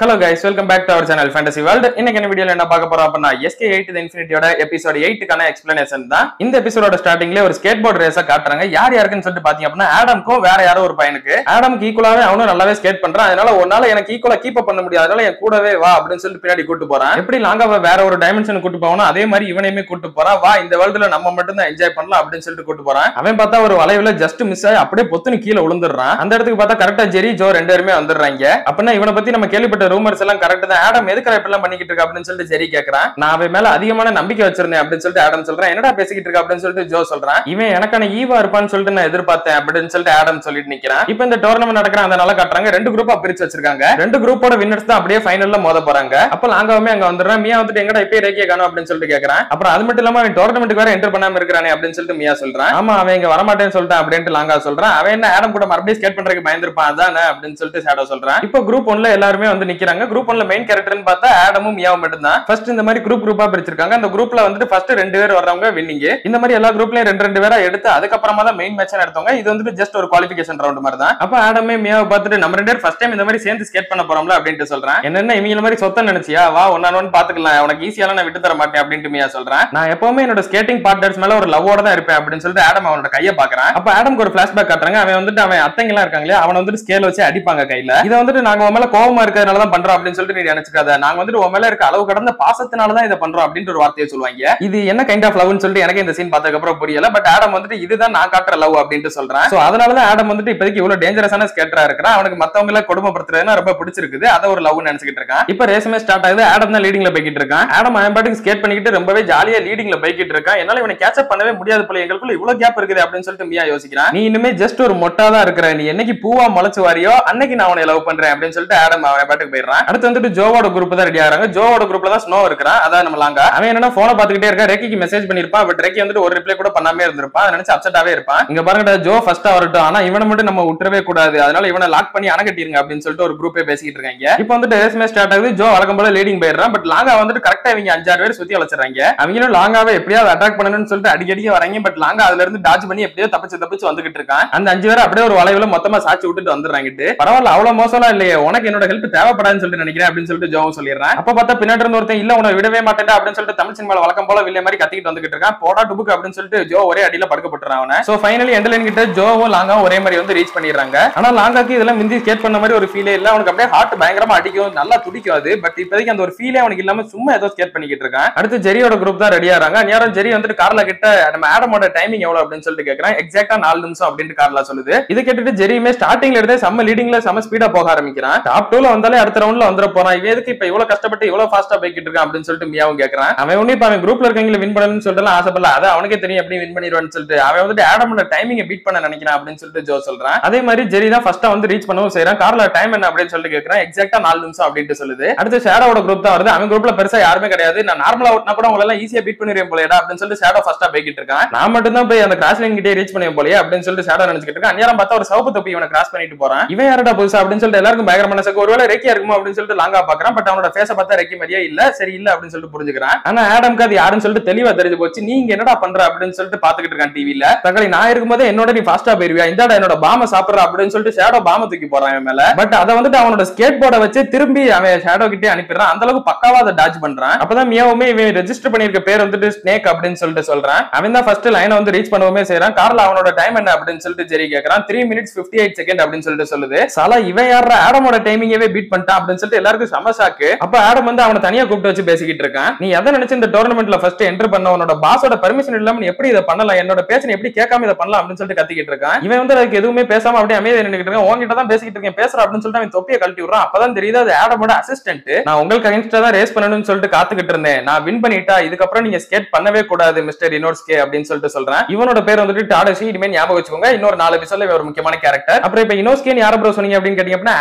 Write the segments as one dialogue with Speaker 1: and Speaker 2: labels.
Speaker 1: Hello guys, welcome back to our channel Fantasy World. இன்னைக்கு என்ன வீடியோல என்ன பார்க்க போறோம் அப்படினா SK8 The Infinityயோட எபிசோட் 8 கான எக்ஸ்பிளனேஷன் தான். இந்த எபிசோடோட ஸ்டார்டிங்ல ஒரு ஸ்கேட் போர்ட் ரேஸா காட்டுறாங்க. யார் யாருக்குன்னு சொல்லிட்டு பாத்தீங்க அப்படினா ஆடம்க்கும் வேற யாரோ ஒரு பையனுக்கு. ஆடம்க்கு ஈக்குவலாவே அவனும் நல்லாவே ஸ்கேட் பண்றான். அதனால ஒன்னால எனக்கு ஈக்குவலா கீப் அப் பண்ண முடியாது. அதனால என் கூடவே வா அப்படினு சொல்லிட்டு பின்னாடி கூட்டி போறான். எப்படி லாங்காவை வேற ஒரு டைமென்ஷனுக்கு கூட்டி போவானோ அதே மாதிரி இவனையுமே கூட்டி போறான். வா இந்த வேர்ல்ட்ல நம்ம மட்டும் தான் என்ஜாய் பண்ணலாம் அப்படினு சொல்லிட்டு கூட்டி போறான். அவன் பார்த்தா ஒரு வளைவுல ஜஸ்ட் மிஸ் ஆகி அப்படியே பொத்துன்னு கீழ விழுந்துறான். அந்த இடத்துக்கு பார்த்தா கரெக்ட்டா ஜெரி ஜோ ரெண்டு பேருமே வந்துடுறாங்க. அப்பனா இவனை பத்தி நம்ம கேள்விப்பட்ட ரூமர்ஸ் எல்லாம் கரெக்ட். ஆடம் எதுக்கு இப்படிலாம் பண்ணிக்கிட்டு இருக்க அப்படின்னு சொல்லிட்டு ஜெரி கேக்குறான். நான் அவன் மேல அதிகமான நம்பிக்கை வச்சிருந்தேன் அப்படின்னு சொல்லிட்டு ஆடம் சொல்றான். என்னடா பேசிக்கிட்டு இருக்க அப்படின்னு சொல்லிட்டு ஜோ சொல்றான். இவன் எனக்கான ஈவா இருப்பான்னு சொல்லிட்டு நான் எதிர்பார்த்தேன் அப்படின்னு சொல்லிட்டு ஆடம் சொல்லிட்டு நிக்கிறான். இப்போ இந்த டோர்னமெண்ட் நடக்கிற அந்த நாள காட்டுறாங்க. ரெண்டு குரூப்பா பிரிச்சு வச்சிருக்காங்க. ரெண்டு குரூப்போட வின்னர்ஸ் தான் அப்படியே ஃபைனல்ல மோத போறாங்க. அப்ப லாங்காவுமே அங்க வந்துடுறான். மியா வந்துட்டு எங்கடா இப்ப ரேக்கிய காணோம் அப்படின்னு சொல்லிட்டு கேக்குறான். அப்புறம் அது மட்டும் இல்லாம அவன் டோர்னமெண்ட்டுக்கு வேற என்டர் பண்ணாம இருக்கானே அப்படின்னு சொல்லிட்டு மியா சொல்றான். ஆமா அவன் இங்க வரமாட்டேன்னு சொல்லிட்டான் அப்படின்ட்டு லாங்கா சொல்றான். அவன் என்ன ஆடம் கூட மறுபடியும் ஸ்கேட் பண்றதுக்கு பயந்துருப்பான் அதானே அப்படின்னு சொல்லிட்டு ஷேடோ சொல்றான். இப்போ குரூப் 1ல எல்லாருமே வந்து நிக்கிறாங்க. குரூப் 1ல மெயின் கேரக்டர்னு பார்த்தா ஆடமும் மியாவும் மட்டும் தான். ஃபர்ஸ்ட் இந்த மாதிரி குரூப்பா பிரிச்சிருக்காங்க. அந்த குரூப்ல வந்துட்டு ஃபர்ஸ்ட் ரெண்டு பேர் வர்றவங்க வின்னிங். இந்த மாதிரி எல்லா குரூப்லயும் ரெண்டு பேரா எடுத்து அதுக்கப்புறமா தான் மெயின் மேட்ச் நடத்துவாங்க. இது வந்துட்டு ஜஸ்ட் ஒரு குவாலிஃபிகேஷன் ரவுண்ட் மாதிரி தான். அப்ப ஆடமே மியாவை பார்த்துட்டு நம்ம ரெண்டு பேர் ஃபர்ஸ்ட் டைம் இந்த மாதிரி சேர்ந்து ஸ்கேட் பண்ண போறோம்ல அப்படின்ட்டு சொல்றேன். என்னென்ன இவங்க மாதிரி சொத்த நினைச்சியா வா ஒன்னு பாத்துக்கலாம் உனக்கு ஈஸியால நான் விட்டு தர மாட்டேன் அப்படின்ட்டு மியா சொல்றேன். நான் எப்பவுமே என்னோட ஸ்கேட்டிங் பார்ட்னர்ஸ் மேல ஒரு லவ்வோட தான் இருப்பேன் அப்படின்னு சொல்லிட்டு ஆடம் அவனோட கையை பாக்குறான். அப்ப ஆடம்க்கு ஒரு பிளாஷ்பேக் காட்டுறாங்க. அவன் வந்துட்டு அவன் அத்தைங்க எல்லாம் இருக்காங்களே அவன் வந்துட்டு ஸ்கேல் வச்சு அடிப்பாங்க கையில. இதை வந்துட்டு நாங்க உன் மேல கோவமா இருக்கிறதுனால தான் பண்றோம் அப்படின்னு சொல்லிட்டு நீ நினைச்சுக்காத. நாங்க வந்துட்டு உன் மேல இருக்க அளவு கடந்த பாசத்தினால தான் இதை பண்றோம் அப்படின்ற ஒரு வார்த்தையை சொல்லுவாங்க. இது என்ன கைண்ட் ஆஃப் லவ்னு சொல்லிட்டு எனக்கு இந்த சீன் பார்த்ததுக்கு அப்புறம் புரியல. பட் ஆடம் வந்துட்டு இதுதான் நான் காட்டுற லவ் அப்படின்ட்டு சொல்றேன். சோ அதனால தான் ஆடம் வந்துட்டு இப்போதைக்கு இவ்வளவு டேஞ்சரஸான ஸ்கேட்டரா இருக்கிறான். அவனுக்கு மத்தவங்கள கொடுமைப்படுத்துறதுன்னா ரொம்ப பிடிச்சிருக்குது. அதை ஒரு லவ் நினைச்சிட்டு இருக்கான். இப்ப ரேஸமே ஸ்டார்ட் ஆகுது. ஆடம் தான் லீடிங்ல போய்கிட்டு இருக்கான். ஆடம் அவன் பாட்டுக்கு ஸ்கேட் பண்ணிக்கிட்டு ரொம்பவே ஜாலியா லீடிங்ல போய்கிட்டு இருக்கான். என்னால இவனை கேட்ச் அப் பண்ணவே முடியாது போல எங்களுக்குள்ள இவ்வளவு கேப் இருக்குது அப்படின்னு சொல்லிட்டு மியா யோசிக்கிறான். நீ இனிமே ஜஸ்ட் ஒரு மொட்டா தான் இருக்கிற. நீ என்னைக்கு பூவா முளைச்சு வாரியோ அன்னைக்கு நான் அவனை லவ் பண்றேன் அப்படின்னு சொல்லிட்டு ஆடம் அவன் பாட்டுக்கு போயிடுறான். அடுத்து வந்துட்டு ஜோவோட குரூப் தான் ரெடி ஆகிறாங்க. ஜோவோட குரூப்ல தான் ஸ்னோ இருக்கிறான். அதான் நம்ம லாங்கா. அவன் என்ன போனை பாத்துக்கிட்டே இருக்கா. ரெக்கிக்கு மெசேஜ் பண்ணிருப்பான். பட் ரெக்கி வந்துட்டு ஒரு ரிப்ளை கூட பண்ணாமே இருந்திருப்பான். அதை நினைச்சு அப்செட்டாவே இருப்பான். இங்க பாருங்க ஜோ ஃபர்ஸ்டா வரட்டும். ஆனா இவனை மட்டும் நம்ம விட்டுறவே கூடாது. அதனால இவனை லாக் பண்ணி அணகட்டிருங்க அப்படின்னு சொல்லிட்டு ஒரு குரூப்பே பேசிக்கிட்டு இருக்காங்க. இப்போ வந்துட்டு ரேஸ்மே ஸ்டார்ட் ஆகுது. ஜோ வழக்கம் போல லீடிங் போயிடுறான். பட் லாங்கா வந்துட்டு கரெக்டா இவங்க 5-6 பேர் சுத்தி வளர்ச்சாங்க. அவங்களும் லாங்காவே எப்படியாவது அட்டாக் பண்ணணும்னு சொல்லிட்டு அடிக்கடிக்கு வராங்க. பட் லாங்கா அதுல இருந்து டாஜ் பண்ணி எப்படியோ தப்பிச்சு வந்துகிட்டு இருக்கான். அந்த 5 பேர் அப்படியே ஒரு வளைவுல மொத்தமா சாச்சி விட்டுட்டு வந்துடுறாங்க. பரவாயில்ல அவ்வளவு மோசம்லாம் இல்லையே உனக்கு என்னோட ஹெல்ப் தேவைப்படாதுன்னு சொல்லிட்டு நினைக்கிறேன் அப்படின்னு சொல்லிட்டு ஜோவும் சொல்லிடுறான். அப்ப பார்த்தா பின்னாடி இருந்து ஒருத்தன் இல்ல உன்னை விடவே மாட்டேன் அப்படின்னு சொல்லிட்டு தமிழ் சினிமால வழக்கம் போல வில்லே மாதிரி கத்திக்கிட்டு வந்துகிட்டு இருக்கான். போடா டுபுக்கு அப்படின்னு சொல்லிட்டு ஜோ ஒரே அடியில படுக்கப்பட்டுறான் அவனை. சோ ஃபைனலி எண்ட் லைன் கிட்ட ஜோவும் லாங்காவும் ஒரே மாதிரி வந்து ரீச் பண்ணிடுறாங்க. ஆனா லாங்காக்கு இதெல்லாம் மிந்தி ஸ்கேட் பண்ண மாதிரி ஒரு ஃபீலே இல்ல. அவனுக்கு அப்படியே ஹார்ட் பயங்கரமா அடிக்கும் நல்லா துடிக்கும் அது. பட் இப்போதைக்கு அந்த ஒரு ஃபீலே அவனுக்கு இல்லாம சும்மா ஏதோ ஸ்கேட் பண்ணிக்கிட்டு இருக்கான். அடுத்து ஜெரியோட குரூப் தான் ரெடி ஆறாங்க. நேரம் ஜெரி வந்துட்டு கார்ல கிட்ட நம்ம ஆடமோட டைமிங் எவ்வளவு அப்படின்னு சொல்லிட்டு கேக்குறான். எக்ஸாக்ட்டா 4 நிமிஷம் அப்படின்னு கார்ல சொல்லுது. இதை கேட்டுட்டு ஜெரியுமே ஸ்டார்டிங்ல இருந்தே செம்ம லீடிங்ல செம்ம ஸ்பீடா போக ஆரம்பிக்கிறான். டாப் 2ல வந்தாலே அடுத்த ரவுண்ட்ல வந்துட போறான். இவன் எதுக்கு இப்ப இவ்வளவு கஷ்டப்பட்டு இவ்வளவு ஃபாஸ்டா போய்கிட்டு இருக்கான் அப்படின்னு சொல்லிட்டு மியாவும் கேக்குறான். அவன் ஒண்ணு இப்ப அவன் குரூப்ல இருக்கவங்க வின் பண்ணணும்னு சொல்லிட்டு ஆசைப்படல. அது அவனுக்கே தெரியும் எப்படி வின் பண்ணிடுவான்னு சொல்லிட்டு அவன் வந்துட்டு ஆடமோட டைமிங்கை பீட் பண்ண நினைக்கிறான் அப்படின்னு சொல்லிட்டு ஜோ சொல்றான். அதே மாதிரி ஜெரி தான் ஃபர்ஸ்டா வந்து ரீச் பண்ணவும் செய்யறான். கார்ல டைம் என்ன அப்படின்னு சொல்லிட்டு கேக்குறான். எக்ஸாக்ட்டா 4 நிமிஷம் அப்படின்னு சொல்லுது. அடுத்து ஷேடோட குரூப் தான் வருது. அவன் குரூப்ல பெருசா யாருமே கிடையாது. நான் நார்மலா ஓட்டினா கூட உங்களை எல்லாம் ஈஸியா பீட் பண்ணிடுவேன் போலடா அப்படின்னு சொல்லிட்டு ஷேடோ ஃபர்ஸ்டா போய்கிட்டு இருக்கான். நான் மட்டும் தான் போய் அந்த கிராஸ் லைன் கிட்டே ரீச் பண்ணுவேன் போலயே அப்படின்னு சொல்லிட்டு ஷேடோ நினைச்சிட்டு இருக்கான். அந்நேரம் பார்த்தா ஒரு சவுப்பு தொப்பி இவனை கிராஸ் பண்ணிட்டு போறான். இவன் யாரடா புதுசா அப்படின்னு சொல்லிட்டு எல்லாருக்கும் பயங்கர மனசுக்கு ஒருவேளை ரெக்கியா இருக்குமோ அப்படின்னு சொல்லிட்டு லாங்கா பாக்குறான். பட் அவனோட ஃபேஸை பார்த்தா ரெக்கி மாதிரியே இல்ல. சரி இல்ல அப்படின்னு சொல்லிட்டு புரிஞ்சுக்கிறான். ஆனா ஆடம்க்கு அது யாருன்னு சொல்லிட்டு தெளிவா தெரிஞ்சு போச்சு. நீங்க என்னடா பண்ற அப்படின்னு சொல்லிட்டு பாத்துக்கிட்டு இருக்கான் டிவில. தங்களி நான் இருக்கும்போது என்னோட நீ ஃபாஸ்டா போயிருவியா இந்தாடா என்னோட பாம சாப்பிடுற அப்படின்னு சொல்லிட்டு ஷேடோ பாம தூக்கி போறான் அவன் மேல. பட் அதை வந்துட்டு அவனோட ஸ்கேட் போர்டை வச்சு திரும்பி அவன் ஷேடோ கிட்டே அனுப்பிடுறான். அந்த அளவுக்கு பக்காவா அதை டாஜ் பண்றான். அப்பதான் மியாவுமே இவன் ரெஜிஸ்டர் பண்ணிருக்க பேர் வந்துட்டு ஸ்னேக் அப்படின்னு சொல்லிட்டு சொல்றான். அவன் தான் ஃபர்ஸ்ட் லைனை வந்து ரீச் பண்ணவுமே செய்யறான். கார்ல அவனோட டைம் என்ன அப்படின்னு சொல்லிட்டு ஜெரி கேக்குறான். 3 minutes 58 seconds அப்படின்னு சொல்லிட்டு சொல்லுது. சாலா இவன் யாரா ஆடமோட டைமிங்கவே பீட் பண்ணிட்டான் அப்படின்னு சொல்லிட்டு எல்லாருக்கும் சமசாக்கு. அப்ப ஆடம் வந்து அவனை தனியா கூப்பிட்டு வச்சு பேசிக்கிட்டு இருக்கான். நீ எதை நினைச்சு இந்த டோர்னமெண்ட்ல ஃபர்ஸ்ட் என்டர் பண்ண உன்னோட பாஸோட பர்மிஷன் இல்லாம நீ எப்படி இதை பண்ணலாம் என்னோட பேச்சனை எப்படி கேட்காம இதை பண்ணலாம் அப்படின்னு சொல்லிட்டு கத்திக்கிட்டு இருக்கான். இவன் வந்து அதுக்கு எதுவுமே பேசாம அப்படியே அமைதியா நின்னுக்கிட்டு இருக்கான். உன்கிட்ட தான் பேசிக்கிட்டு இருக்கேன் பேசுற அப்படின்னு சொல்லிட்டு அவன் தொப்பியை கழட்டி விடுறான். அப்பதான் தெரியுது அது ஆடமோட அசிஸ்டன்ட். நான் உங்களுக்கு அகைன்ஸ்டா தான் ரேஸ் பண்ணணும்னு சொல்லிட்டு காத்துக்கிட்டு இருந்தேன். நான் வின் பண்ணிட்டா இதுக்கப்புறம் நீங்க ஸ்கேட் பண்ணவே கூடாது மிஸ்டர் இனோஸ்கே அப்படின்னு சொல்லிட்டு சொல்றேன். இவனோட பேர் வந்துட்டு டாடசி. இனிமே ஞாபகம் வச்சுக்கோங்க. இன்னொரு 4 எபிசோட்ல ஒரு முக்கியமான கேரக்டர். அப்புறம் இப்ப இனோஸ்கேன்னு யார ப்ரோ சொன்னீங்க அப்படின்னு கேட்டீங்க அப்படின்னா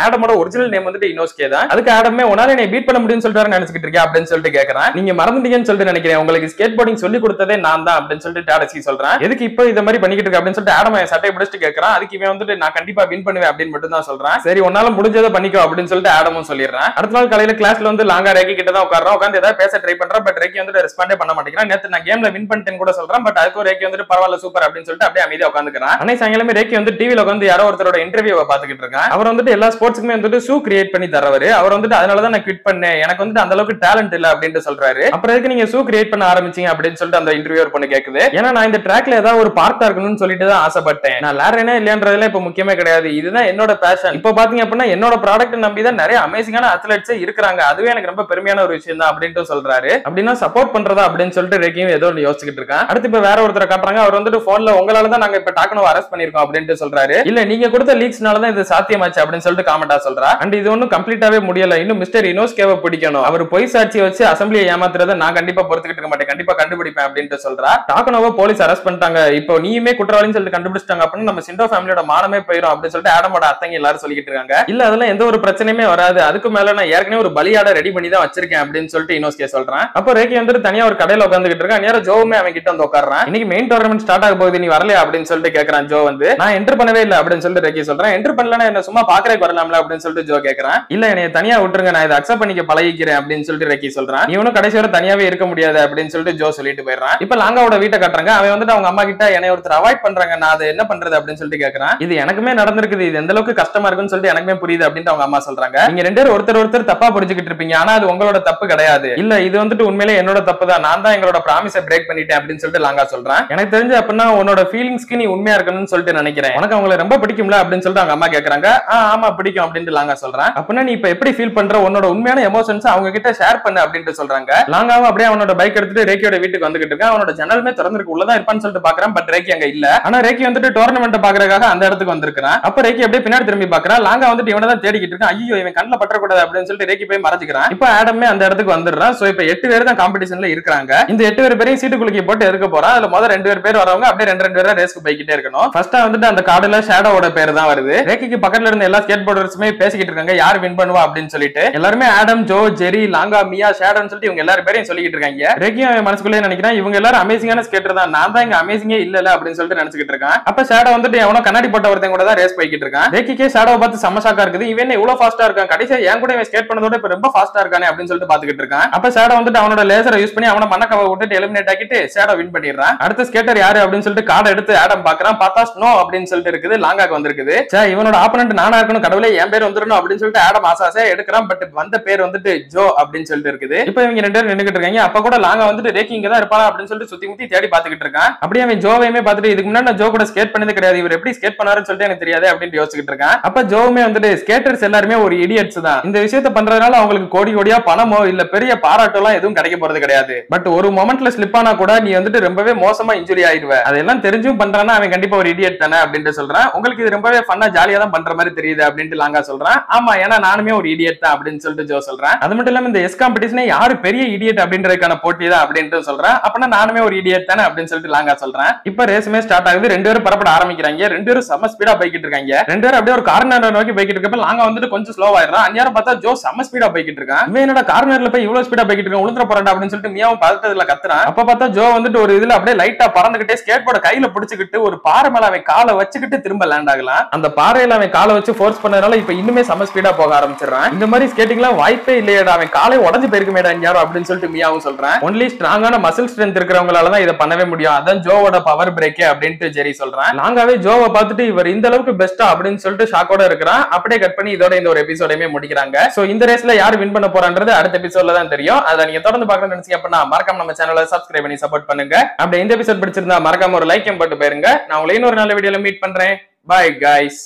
Speaker 1: ஆடமோட ஒரிஜினல் நேம் வந்துட்டு இனோஸ்கே தான். அதுக்கு ஆடமே உன்னால என்னை பீட் பண்ண முடியும்னு சொல்லிட்டு நினைச்சிட்டு இருக்கேன் அப்படின்னு சொல்லிட்டு கேக்குறான். நீங்க மறந்துட்டீங்கன்னு சொல்லிட்டு நினைக்கிறேன். உங்களுக்கு ஸ்கேட் போர்டிங் சொல்லி கொடுத்ததே நான் தான் அப்படின்னு சொல்லிட்டு டாடசி சொல்றான். எதுக்கு இப்போ இந்த மாதிரி பண்ணிக்கிட்டு இருக்க அப்படின்னு சொல்லிட்டு ஆடம் சட்டை பிடிச்சிட்டு கேக்குறான். அதுக்கு இவன் வந்துட்டு நான் கண்டிப்பா வின் பண்ணுவேன் அப்படின்னு மட்டும் தான் சொல்றான். சரி உன்னால முடிஞ்சதை பண்ணிக்கோ அப்படின்னு சொல்லிட்டு ஆடமும் சொல்லிடுறான். அடுத்த நாள் காலையில கிளாஸ்ல வந்து லாங்கா ரேக்கி கிட்ட தான் உட்கார்றான். உட்காந்து ஏதாவது பேச ட்ரை பண்றான். பட் ரேக்கி வந்துட்டு ரெஸ்பாண்டே பண்ண மாட்டேங்கிறான். நேத்து நான் கேம்ல வின் பண்ணிட்டேன்னு கூட சொல்றான். பட் அதுக்கு ரேக்கி வந்துட்டு பரவாயில்ல சூப்பர் அப்படின்னு சொல்லிட்டு அப்படியே அமைதியா உட்காந்துக்கிறான். அன்னைக்கு சாயங்காலமே ரேக்கி வந்து டிவில உட்காந்து யாரோ ஒருத்தரோட இன்டர்வியூவை பாத்துக்கிட்டு இருக்கான். அவர் வந்துட்டு எல்லா ஸ்போர்ட்ஸ்க்குமே வந்துட்டு ஷூ கிரியேட் பண்ணி தர அவர் வந்துட்டு அதனாலதான் நான் குவிட் பண்ணேன், எனக்கு வந்துட்டு அந்த அளவுக்கு டேலண்ட் இல்ல அப்படின்னு சொல்றாரு. அப்புறம் எதுக்கு நீங்க ஷூ கிரியேட் பண்ண ஆரம்பிச்சீங்க அப்படின்னு சொல்லிட்டு அந்த இன்டர்வியூர் பண்ணி கேக்குது. ஏன்னா நான் இந்த ட்ராக்ல ஏதாவது ஒரு பார்ட்டா இருக்கணும்னு சொல்லிட்டு தான் ஆசைப்பட்டேன், நான் விளையாடுறேனே இல்லையன்றதுல இப்ப முக்கியமே கிடையாது, இதுதான் என்னோட பேஷன். இப்போ பாத்தீங்க அப்படின்னா என்னோட ப்ராடக்ட் நம்பி தான் நிறைய அமேசிங்கான அத்லெட்ஸ் இருக்காங்க, அதுவே எனக்கு ரொம்ப பெருமையான ஒரு விஷயம் தான் அப்படின்ட்டு சொல்றாரு. அப்படின்னா சப்போர்ட் பண்றதா அப்படின்னு சொல்லிட்டு ரேக்கியும் ஏதோ யோசிச்சுட்டு இருக்கான். அடுத்து இப்ப வேற ஒருத்தரை காட்டுறாங்க. அவர் வந்துட்டு போன்ல உங்களால தான் நாங்க இப்ப டாக்கனோ அரெஸ்ட் பண்ணிருக்கோம் அப்படின்ட்டு சொல்றாரு. இல்ல நீங்க கொடுத்த லீக்ஸ்னால தான் இது சாத்தியமாச்சு அப்படின்னு சொல்லிட்டு காமெண்டா சொல்றா. அண்ட் இது ஒன்னும் கம்ப்ளீட்டாவே முடியல, இன்னும் மிஸ்டர் இனோஸ்கேவை பிடிக்கணும், அவர் பொய் சாட்சியை வச்சு அசம்பிளியை ஏமாத்துறதை நான் கண்டிப்பா பொறுத்துக்கிட்டு இருக்க மாட்டேன், கண்டிப்பா கண்டுபிடிப்பேன் அப்படின்ட்டு சொல்றா. டாக்கனோவை போலீஸ் அரெஸ்ட் பண்ணிட்டாங்க, இப்போ நீயுமே குற்றவாளின்னு சொல்லிட்டு கண்டுபிடிச்சிட்டாங்க அப்படின்னு நம்ம சிண்டோ ஃபேமிலியோட மானமே போயிடும் அப்படின்னு சொல்லிட்டு ஆடமோட அத்தங்க எல்லாரும் சொல்லிட்டு இருக்காங்க. இல்ல அதெல்லாம் எந்த ஒரு பிரச்சனையுமே வராது, அதுக்கு மேல நான் ஏற்கனவே ஒரு பலியாட ரெடி பண்ணி தான் வச்சிருக்கேன் அப்படின்னு சொல்லிட்டு இனோஸ்கே சொல்றான். அப்போ ரேக்கி வந்துட்டு தனியா ஒரு கடையில உட்காந்துக்கிட்டு இருக்கான். நேரம் ஜோவுமே அவன் கிட்ட வந்து உட்கார்றான். இன்னைக்கு மெயின் டோர்னமெண்ட் ஸ்டார்ட் ஆக போகுது, நீ வரலையா அப்படின்னு சொல்லிட்டு கேக்குறான். ஜோ வந்து நான் என்டர் பண்ணவே இல்லை அப்படின்னு சொல்லிட்டு ரேக்கி சொல்றான். என்டர் பண்ணலன்னா என்ன சும்மா பாக்குறதுக்கு வரலாம்ல அப்படின்னு சொல்லிட்டு ஜோ கேக்குறான். இல்ல என்னைய தனியா விட்டுருங்க, நான் இதை அக்செப்ட் பண்ணிக்க பழகிக்கிறேன் அப்படின்னு சொல்லிட்டு ரேக்கி சொல்றான். இவனும் கடைசி வரை தனியாவே இருக்க முடியாது அப்படின்னு சொல்லிட்டு ஜோ சொல்லிட்டு போயிடுறான். இப்ப லாங்காவோட வீட்டை காட்டுறாங்க. அவன் வந்துட்டு அவங்க அம்மா கிட்ட என்னை ஒருத்தர் அவாய்ட் பண்றாங்க, நான் அதை என்ன பண்றது அப்படின்னு சொல்லிட்டு கேக்குறான். இது எனக்குமே நடந்திருக்குது, இது எந்த அளவுக்கு கஷ்டமா இருக்குன்னு சொல்லிட்டு எனக்குமே புரியுது அப்படின்னு அவங்க அம்மா சொல்றாங்க. நீங்க ரெண்டு பேரும் ஒருத்தர் தப்பா புரிஞ்சுக்கிட்டு இருப்பீங்க, ஆனா அது உங்களோட தப்பு கிடையாது, இல்ல இது வந்துட்டு உண்மையிலே என்னோட தப்பு தான், நான் தான் எங்களோட ப்ராமிஸை பிரேக் பண்ணிட்டேன் அப்படின்னு சொல்லிட்டு லாங்கா சொல்றான். எனக்கு தெரிஞ்சு அப்படின்னா உன்னோட ஃபீலிங்ஸ்க்கு நீ உண்மையா இருக்கணும்னு சொல்லிட்டு நினைக்கிறேன், உனக்கு அவங்களை ரொம்ப பிடிக்கும்ல அப்படின்னு சொல்லிட்டு அவங்க அம்மா கேக்குறாங்க. ஆமா பிடிக்கும் அப்படின்னு லாங்கா சொல்றான். அப்படின்னா நீ இப்ப எப்படி ஃபீல் பண்ற, உன்னோட உண்மையான எமோஷன்ஸ் அவங்க கிட்ட ஷேர் பண்ணு அப்படின்னு சொல்றாங்க. லாங்காவும் அப்படியே அவனோட பைக் எடுத்துட்டு ரேக்கியோட வீட்டுக்கு வந்துகிட்டு இருக்கான். அவனோட ஜன்னலுமே திறந்திருக்கு, உள்ளதான் இருப்பான்னு சொல்லிட்டு பாக்குறான். பட் ரேக்கி அங்க இல்ல. ஆனா ரேக்கி வந்துட்டு டோர்னமெண்ட் பாக்குறதுக்காக அந்த இடத்துக்கு வந்திருக்கான். அப்ப ரேக்கி அப்படியே பின்னாடி திரும்பி பாக்குறான். லாங்கா வந்துட்டு இவனை தான் தேடிக்கிட்டு இருக்கான். ஐயோ இவன் கண்ணுல பற்றக்கூடாது அப்படின்னு சொல்லிட்டு ரேக்கி போய் மறைஞ்சிக்கிறான். இப்ப ஆடமே அந்த இடத்துக்கு வந்துடுறான். சோ இப்ப 8 பேர் தான் காம்படிஷன்ல இருக்காங்க. இந்த 8 பேரையும் சீட்டு குலுக்கி போட்டு எடுக்க போறான். அதுல முதல் 2 பேர் வரவங்க அப்படியே 2 பேரா ரேஸ்க்கு போய்கிட்டே இருக்கணும். ஃபர்ஸ்டா வந்துட்டு அந்த கார்டுல ஷேடோவோட பேர் தான் வருது. ரேக்கிக்கு பக்கத்துல இருந்த எல்லா ஸ்கேட் போர்டர்ஸுமே பேசிக்கிட்டு இருக்காங்க, யார் வின் பண்ணுவா அப்படின்னு சொல்லிட்டு. எல்லாருமே ஆடம், ஜோ, ஜெரி, லாங்கா, மியா, ஷேடோன்னு சொல்லிட்டு இவங்க எல்லாரும் பேரையும் சொல்லிக்கிட்டு இருக்காங்க. ரேக்கியும் அவன் மனசுக்குள்ளே நினைக்கிறான், இவங்க எல்லாரும் அமேசிங்கான ஸ்கேட்டர் தான், நான் தான் இங்க அமேசிங்கே இல்ல அப்படின்னு சொல்லிட்டு நினைச்சுக்கிட்டு இருக்கான். அப்ப ஷேடோ வந்துட்டு எவனோ கண்ணாடி போட்ட ஒருத்தன் கூட தான் ரேஸ் போய்கிட்டு இருக்கான். ரேக்கிக்கே ஷேடோவை பார்த்து செம்ம ஷாக்கா இருக்குது, இவன் இவ்வளவு ஃபாஸ்டா இருக்கான், கடைசியா என் கூட இவன் ஸ்கேட் பண்ணதோட இப்ப ரொம்ப ஃபாஸ்டா இருக்கானே அப்படின்னு சொல்லிட்டு பாத்துக்கிட்டு இருக்கான். அப்ப ஷேடோ வந்துட்டு அவனோட லேசரை யூஸ் பண்ணி அவன மண்ணக்கவை விட்டுட்டு எலிமினேட் ஆக்கிட்டு ஷேடோ வின் பண்ணிடுறான். அடுத்த ஸ்கேட்டர் யாரு அப்படின்னு சொல்லிட்டு கார்டை எடுத்து ஆடம் பாக்குறான். பார்த்தா ஸ்னோ அப்படின்னு சொல்லிட்டு இருக்குது, லாங்காக்கு வந்திருக்குது. இவனோட ஆப்பனன்ட் நானா இருக்கணும், கடவுளே என் பேர் வந்துடணும் அப்படின்னு சொல்லிட்டு ஆடம் ஆசாசே எடுக்கிறான். பட் வந்த பேர் வந்துட்டு ஜோ அப்படின்னு சொல்லிட்டு இருக்குது. இப்ப இவங்க 2 பேரும் நின்னுகிட்டு இருக்காங்க. அப்ப கூட லாங்கா வந்துட்டு ரேக்கி இங்க தான் இருப்பான் அப்படின்னு சொல்லிட்டு சுத்தி முத்தி தேடி பாத்துக்கிட்டு இருக்கான். அப்படியே அவன் ஜோவையுமே பார்த்துட்டு இதுக்கு முன்னாடி நான் ஜோ கூட ஸ்கேட் பண்ணது கிடையாது, இவர் எப்படி ஸ்கேட் பண்ணாருன்னு சொல்லிட்டு எனக்கு தெரியாது அப்படின்னு யோசிச்சுட்டு இருக்கான். அப்ப ஜோவுமே வந்துட்டு ஸ்கேட்டர்ஸ் எல்லாருமே ஒரு இடியட்ஸ் தான், இந்த விஷயத்தை பண்றதுனால அவங்களுக்கு கோடி கோடியா பணமோ இல்ல பெரிய பாராட்டெல்லாம் எதுவும் கிடைக்க போறது கிடையாது, பட் ஒரு மொமெண்ட்ல ஸ்லிப் ஆனா கூட நீ வந்துட்டு ரொம்பவே மோசமா இன்ஜுரி ஆயிடுவ, அதெல்லாம் தெரிஞ்சும் பண்றானா அவன் கண்டிப்பா ஒரு இடியட் தானே அப்படின்னு சொல்றான். உங்களுக்கு இது ரொம்பவே ஃபன்னா ஜாலியா தான் பண்ற மாதிரி தெரியுது அப்படின்னு லாங்கா சொல்றான். ஆமா ஏன்னா நானுமே ஒரு இடியட் தான் அப்படின்னு சொல்லிட்டு ஜோ சொல்றான். அது மட்டும் இல்லாம இந்த எஸ் காம்படிஷனே யாரு பெரிய இடியட் அப்படின்றதுக்கான போட்டி தான் அப்படின்னு சொல்றான். அப்பனா நானுமே ஒரு இடியட் தானே அப்படின்னு சொல்லிட்டு லாங்கா சொல்றான். இப்ப ரேஸுமே ஸ்டார்ட் ஆகுது. 2 பேரும் பரப்பட ஆரம்பிக்கிறாங்க. 2 பேரும் செம ஸ்பீடா போய்கிட்டு இருக்காங்க. 2 பேரும் அப்படியே ஒரு கார்னர் நோக்கி போய்கிட்டு இருக்கப்ப லாங்கா வந்துட்டு கொஞ்சம் ஸ்லோ ஆயிடுறான். அந்நேரம் பார்த்தா ஜோ செம ஸ்பீடா போய்கிட்டு இருக்கான். இவன் என்னடா கார்னர்ல போய் இவ்வளவு ஸ்பீடா போய்கிட்டு இருக்கான், உளுந்துற போறான்டா அப்படின்னு சொல்லிட்டு மியாவும் பதட்டத்துல கத்துறான். அப்ப பார்த்தா ஜோ வந்துட்டு ஒரு இதுல அப்படியே லைட்டா பறந்துகிட்டே ஸ்கேட் போர்ட கையில பிடிச்சுக்கிட்டு ஒரு பாறை மேல அவன் காலை வச்சுக்கிட்டு திரும்ப லேண்ட் ஆகலாம். அந்த பாறையில அவன் காலை வச்சு ஃபோர்ஸ் பண்ணதுனால இப்ப இன்னுமே செம ஸ்பீடா போக ஆரம்பிச்சிடறான். இந்த மாதிரி ஸ்கேட்டிங்லாம் வாய்ப்பே இல்லையடா, அவன் காலை உடஞ்சு போயிருக்குமேடா யாரும் அப்படின்னு சொல்லிட்டு மியாவும் சொல்றான். ஒன்லி ஸ்ட்ராங்கான மசில் ஸ்ட்ரென்த் இருக்கிறவங்களால தான் இதை பண்ணவே முடியும், அதான் ஜோவோட பவர் பிரேக் அப்படின்னு ஜெரி சொல்றான். லாங்காவே ஜோவை பார்த்துட்டு இவர் இந்த அளவுக்கு பெஸ்டா அப்படின்னு சொல்லிட்டு ஷாக்கோட இருக்கிறான். அப்படியே கட் பண்ணி இதோட இந்த ஒரு எபிசோடையுமே முடிக்கிறாங்க. சோ இந்த ரேஸ்ல யார் வின் பண்ண போறான்றது அடுத்த எபிசோட்ல தான் தெரியும். அதை நீங்க தொடர்ந்து பார்க்கணும்னு நினைச்சீங்க அப்படின்னா மறக்காம நம்ம சேனலை சப்ஸ்கிரைப் பண்ணி சப்போர்ட் பண்ணுங்க. அப்படியே இந்த எபிசோட் பிடிச்சிருந்தா மறக்காம ஒரு லைக் போட்டு போயிருங்க. நான் உங்களை இன்னொரு நல்ல வீடியோல மீட் பண்றேன். Bye guys.